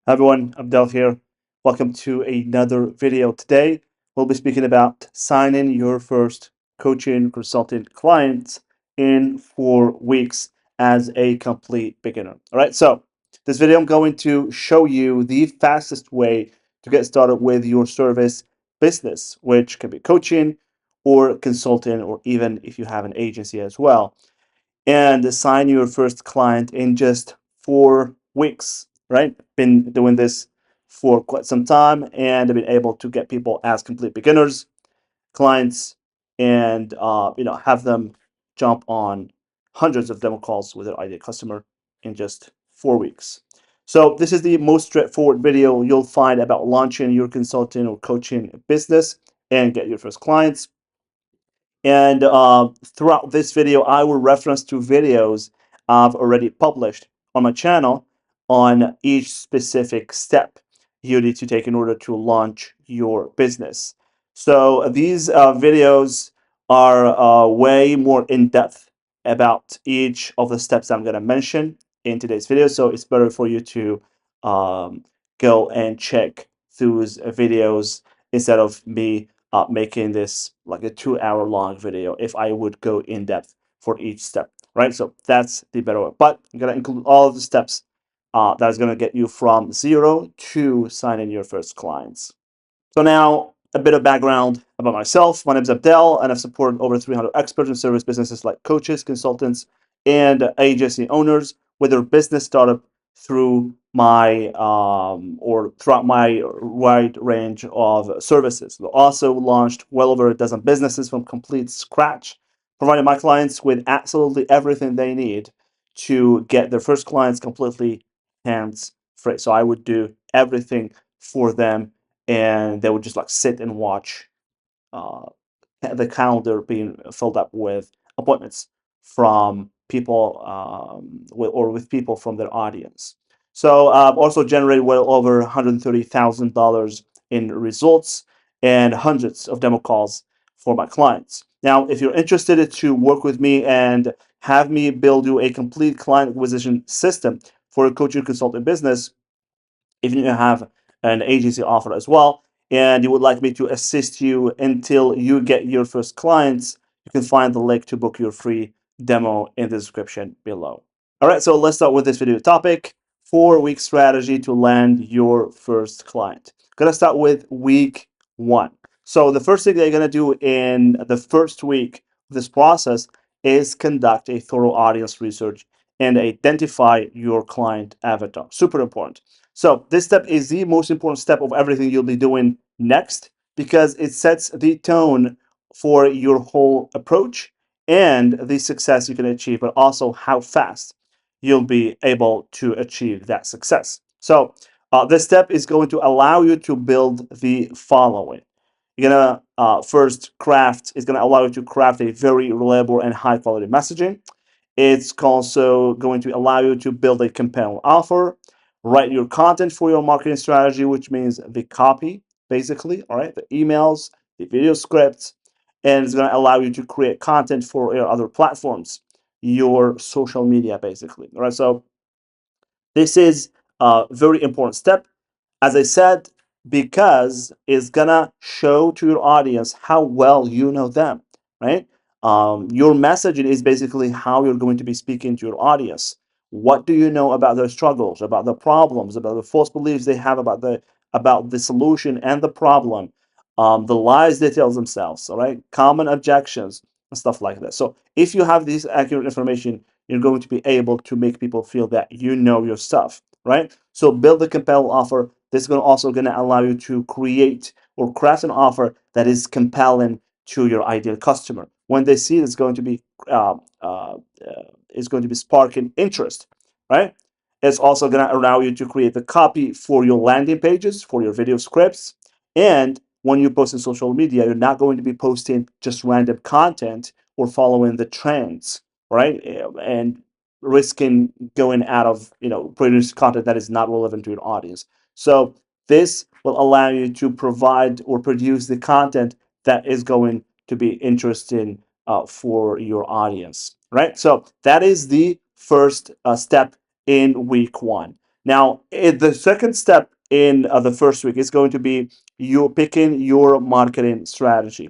Hi everyone, Abdel here. Welcome to another video. Today, we'll be speaking about signing your first coaching consultant client in 4 weeks as a complete beginner. All right, so this video, I'm going to show you the fastest way to get started with your service business, which can be coaching or consulting, or even if you have an agency as well, and sign your first client in just 4 weeks, right? Been doing this for quite some time, and I've been able to get people as complete beginners, clients, and have them jump on hundreds of demo calls with their ideal customer in just 4 weeks. So this is the most straightforward video you'll find about launching your consulting or coaching business and get your first clients. And throughout this video, I will reference to videos I've already published on my channel on each specific step you need to take in order to launch your business. So these videos are way more in depth about each of the steps I'm going to mention in today's video. So it's better for you to um, go and check those videos instead of me making this like a 2 hour long video if I would go in depth for each step, right? So that's the better way. But I'm gonna include all of the steps that's gonna get you from zero to signing your first clients. So now a bit of background about myself. My name is Abdel, and I've supported over 300 experts in service businesses like coaches, consultants, and agency owners with their business startup through my or throughout my wide range of services. We also launched well over a dozen businesses from complete scratch, providing my clients with absolutely everything they need to get their first clients completely hands free. So I would do everything for them, and they would just like sit and watch uh, the calendar being filled up with appointments from people with people from their audience. So also generated well over $130,000 in results and hundreds of demo calls for my clients. Now, if you're interested to work with me and have me build you a complete client acquisition system for a coaching consulting business, if you have an agency offer as well, and you would like me to assist you until you get your first clients, you can find the link to book your free demo in the description below. All right, so let's start with this video topic: 4 week strategy to land your first client. Gonna start with week one. So the first thing that you're gonna do in the first week of this process is conduct a thorough audience research and identify your client avatar. Super important. So this step is the most important step of everything you'll be doing next, because it sets the tone for your whole approach and the success you can achieve, but also how fast you'll be able to achieve that success. So this step is going to allow you to build the following. You're gonna first craft, it's gonna allow you to craft a very reliable and high quality messaging. It's also going to allow you to build a compelling offer, write your content for your marketing strategy, which means the copy, basically, all right, the emails, the video scripts, and it's going to allow you to create content for your other platforms, your social media, basically, all right? So this is a very important step, as I said, because it's gonna show to your audience how well you know them, right? Your messaging is basically how you're going to be speaking to your audience. What do you know about their struggles, about the problems, about the false beliefs they have about the solution and the problem, the lies they tell themselves, all right? Common objections and stuff like that. So if you have this accurate information, you're going to be able to make people feel that you know your stuff, right? So build a compelling offer. This is also going to allow you to create or craft an offer that is compelling to your ideal customer. When they see it, uh, uh, it's going to be sparking interest, right? It's also going to allow you to create the copy for your landing pages, for your video scripts, and when you post in social media, you're not going to be posting just random content or following the trends, right? And risking going out of, produce content that is not relevant to your audience. So this will allow you to provide or produce the content that is going to be interesting for your audience, right? So that is the first step in week one. Now, the second step in the first week is going to be you picking your marketing strategy.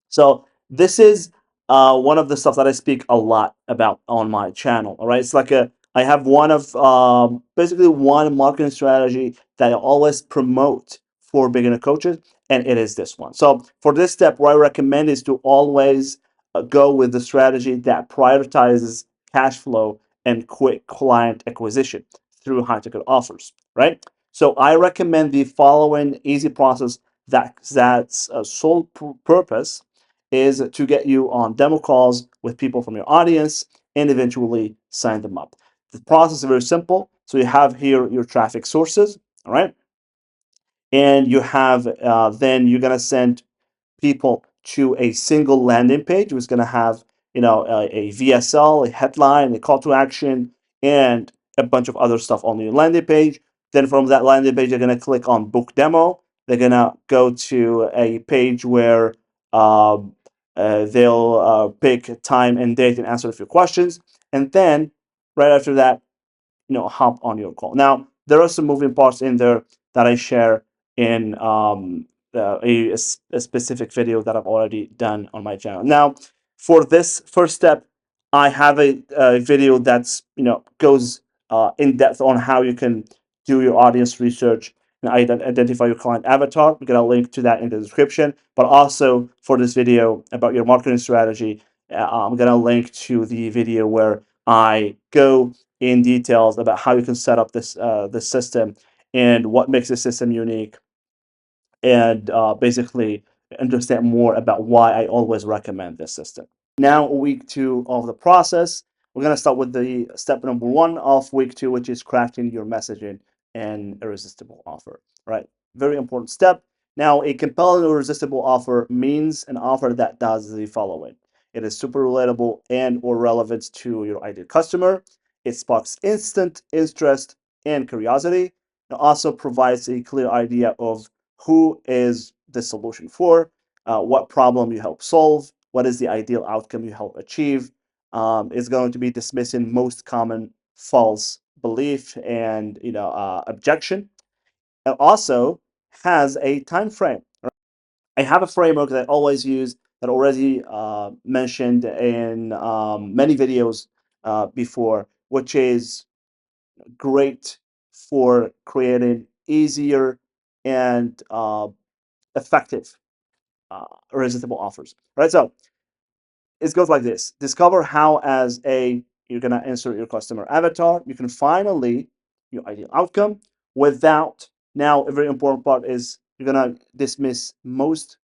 So this is one of the stuff that I speak a lot about on my channel. All right, it's like I have one of basically one marketing strategy that I always promote for beginner coaches, and it is this one. So for this step, what I recommend is to always go with the strategy that prioritizes cash flow and quick client acquisition through high ticket offers. Right. So I recommend the following easy process that's sole purpose is to get you on demo calls with people from your audience and eventually sign them up. The process is very simple. So you have here your traffic sources, all right? And you have then you're gonna send people to a single landing page, which is going to have a VSL, a headline, a call to action, and a bunch of other stuff on your landing page. Then from that landing page, they're going to click on book demo. They're going to go to a page where um, they'll pick time and date and answer a few questions, and then right after that, hop on your call. Now there are some moving parts in there that I share in a specific video that I've already done on my channel. Now for this first step, I have a video that's goes in depth on how you can do your audience research and identify your client avatar. We're gonna link to that in the description. But also for this video about your marketing strategy, I'm gonna link to the video where I go in details about how you can set up this system and what makes the system unique, and basically understand more about why I always recommend this system. Now, week two of the process, we're going to start with the step number one of week two, which is crafting your messaging and irresistible offer. Right? Very important step. Now, a compelling irresistible offer means an offer that does the following: it is super relatable and or relevant to your ideal customer. It sparks instant interest and curiosity. It also provides a clear idea of who is the solution for, what problem you help solve, what is the ideal outcome you help achieve. Is going to be dismissing most common false belief and objection. It also has a time frame. I have a framework that I always use that already mentioned in many videos before, which is great for creating easier and effective irresistible offers. Right. So it goes like this: discover how, as a you're gonna insert your customer avatar, you can finally your ideal outcome without. Now, a very important part is you're gonna dismiss most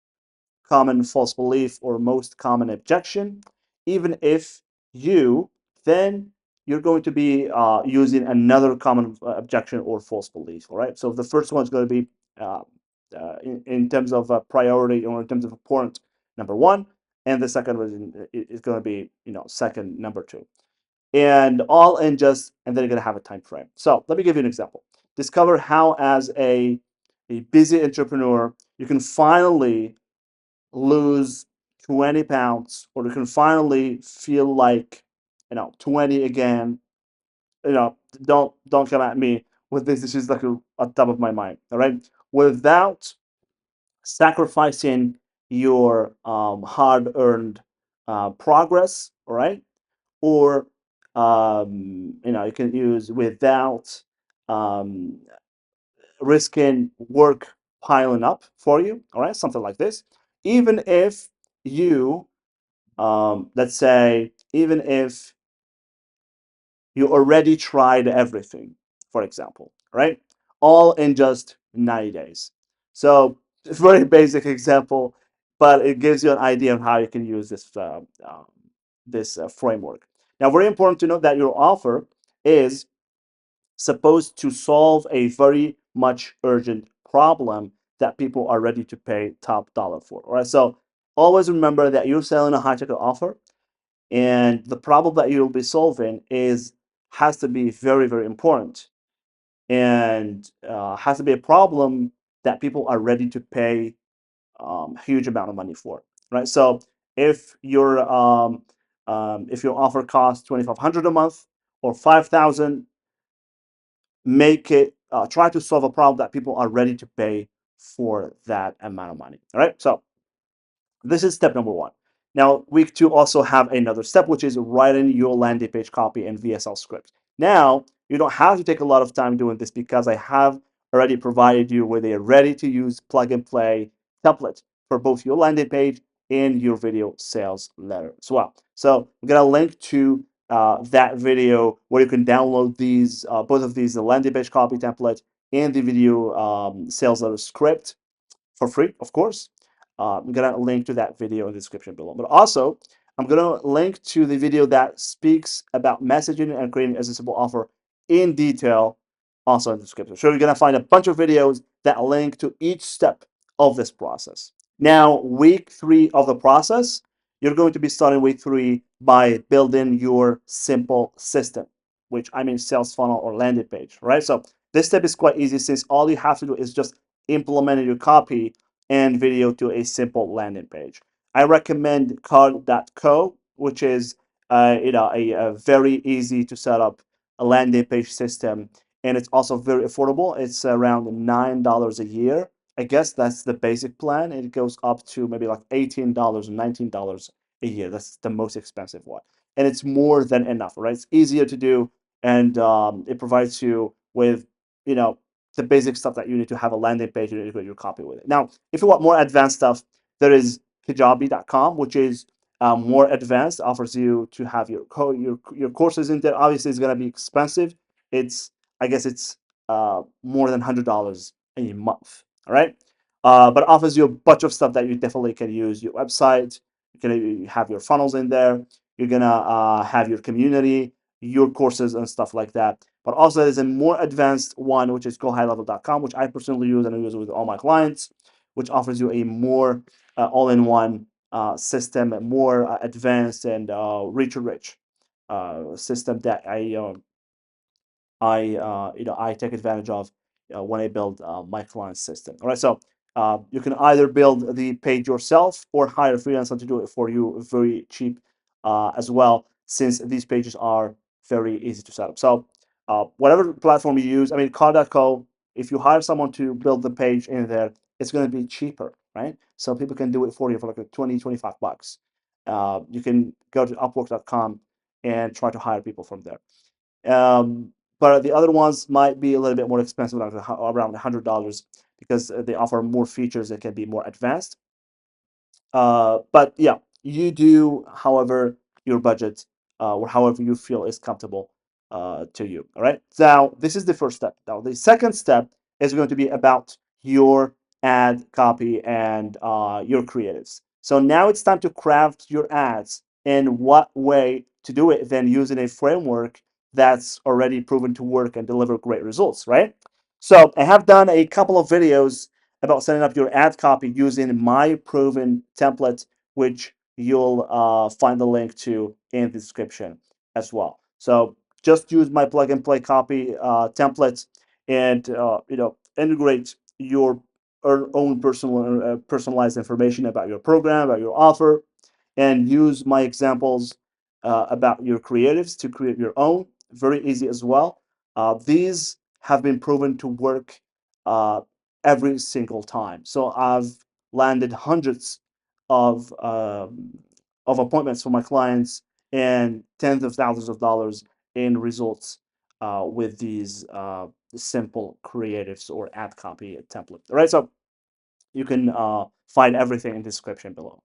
common false belief or most common objection, even if you then you're going to be using another common objection or false belief. All right. So the first one is going to be uh, in terms of priority or in terms of importance, number one, and the second one is going to be second, number two, and all in just and then you're going to have a time frame. So let me give you an example. Discover how, as a busy entrepreneur, you can finally lose 20 pounds, or you can finally feel like 20 again. Don't come at me with this. This is like on top of my mind. All right, without sacrificing your hard-earned progress. All right, or you can use without um, risking work piling up for you. All right, something like this. Even if you let's say, even if you already tried everything, for example, right? All in just 90 days. So, very basic example, but it gives you an idea of how you can use this framework. Now, very important to note that your offer is supposed to solve a very much urgent problem that people are ready to pay top dollar for. All right. So always remember that you're selling a high ticket offer, and the problem that you'll be solving is has to be very, very important, and has to be a problem that people are ready to pay huge amount of money for. Right. So if if your offer costs 2,500 a month or 5,000, make it try to solve a problem that people are ready to pay for that amount of money. All right, so this is step number one. Now, week two also have another step, which is writing your landing page copy in VSL script. Now, you don't have to take a lot of time doing this because I have already provided you with a ready to use plug and play template for both your landing page and your video sales letter as well. So I'm going to link to that video where you can download these, both of these, the landing page copy template and the video sales letter script for free, of course. I'm gonna link to that video in the description below. But also, I'm gonna link to the video that speaks about messaging and creating a simple offer in detail, also in the description. So you're gonna find a bunch of videos that link to each step of this process. Now, week three of the process, you're going to be starting week three by building your simple system, which I mean sales funnel or landing page, right? So this step is quite easy since all you have to do is just implement your copy and video to a simple landing page. I recommend card.co, which is a very easy to set up a landing page system, and it's also very affordable. It's around $9 a year. I guess that's the basic plan. It goes up to maybe like $18 and $19 a year. That's the most expensive one, and it's more than enough, right? It's easier to do, and it provides you with you know the basic stuff that you need to have a landing page and integrate your copy with it. Now, if you want more advanced stuff, there is Kajabi.com, which is more advanced, offers you to have your courses in there. Obviously, it's going to be expensive. It's I guess it's more than $100 a month. All right, but offers you a bunch of stuff that you definitely can use. Your website, you can have your funnels in there. You're gonna have your community, your courses, and stuff like that. But also there's a more advanced one, which is gohighlevel.com, which I personally use and I use with all my clients, which offers you a more all-in-one system, a more advanced and rich system that I take advantage of when I build my client system. All right, so you can either build the page yourself or hire a freelancer to do it for you very cheap as well, since these pages are very easy to set up. So whatever platform you use, I mean, car.co, if you hire someone to build the page in there, it's going to be cheaper, right? So people can do it for you for like 20, 25 bucks. You can go to upwork.com and try to hire people from there. But the other ones might be a little bit more expensive, like around $100, because they offer more features that can be more advanced. But yeah, you do however your budget or however you feel is comfortable to you. All right. Now, this is the first step. Now, the second step is going to be about your ad copy and your creatives. So now it's time to craft your ads. And what way to do it than using a framework that's already proven to work and deliver great results, right? So I have done a couple of videos about setting up your ad copy using my proven template, which you'll find the link to in the description as well. So just use my plug and play copy templates and integrate your own personalized information about your program, about your offer, and use my examples about your creatives to create your own. Very easy as well. These have been proven to work uh, every single time. So I've landed hundreds of appointments for my clients and tens of thousands of dollars in results with these simple creatives or ad copy template. All right, so you can find everything in the description below.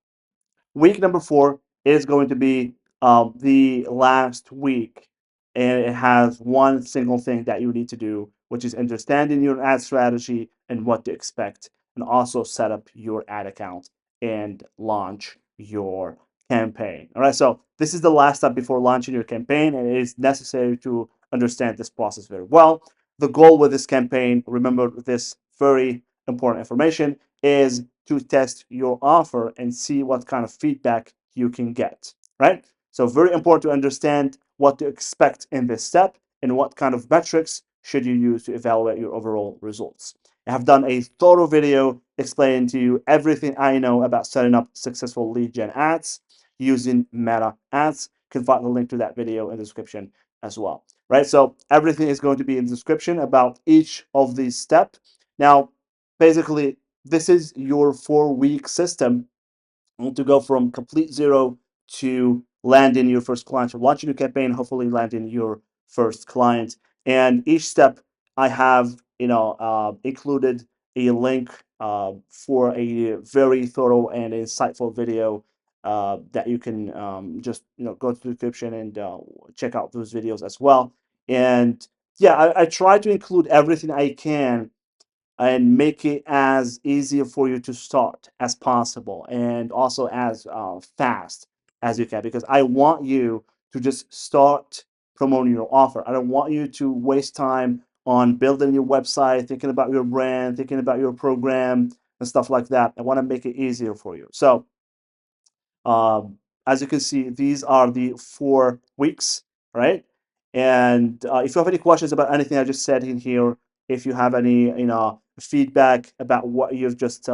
Week number 4 is going to be the last week, and it has one single thing that you need to do, which is understanding your ad strategy and what to expect, and also set up your ad account and launch your campaign. All right, so this is the last step before launching your campaign, and it is necessary to understand this process very well. The goal with this campaign, remember this very important information, is to test your offer and see what kind of feedback you can get, right? So very important to understand what to expect in this step and what kind of metrics should you use to evaluate your overall results. I have done a thorough video explaining to you everything I know about setting up successful lead gen ads using Meta Ads. You can find the link to that video in the description as well. right? So everything is going to be in the description about each of these steps. Now, basically, this is your 4-week system to go from complete zero to landing your first client. So launching your campaign, hopefully landing your first client. And each step I have, included a link for a very thorough and insightful video that you can just go to the description and check out those videos as well. And yeah, I try to include everything I can and make it as easy for you to start as possible and also as fast as you can, because I want you to just start promoting your offer. I don't want you to waste time on building your website, thinking about your brand, thinking about your program and stuff like that. I want to make it easier for you. So as you can see, these are the 4 weeks, right? And if you have any questions about anything I just said in here, if you have any, feedback about what you've just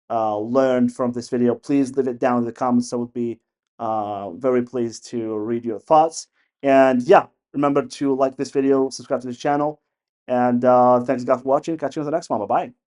learned from this video, please leave it down in the comments. I would be very pleased to read your thoughts. And yeah, remember to like this video, subscribe to this channel, and thanks God for watching. Catch you on the next one. Bye bye.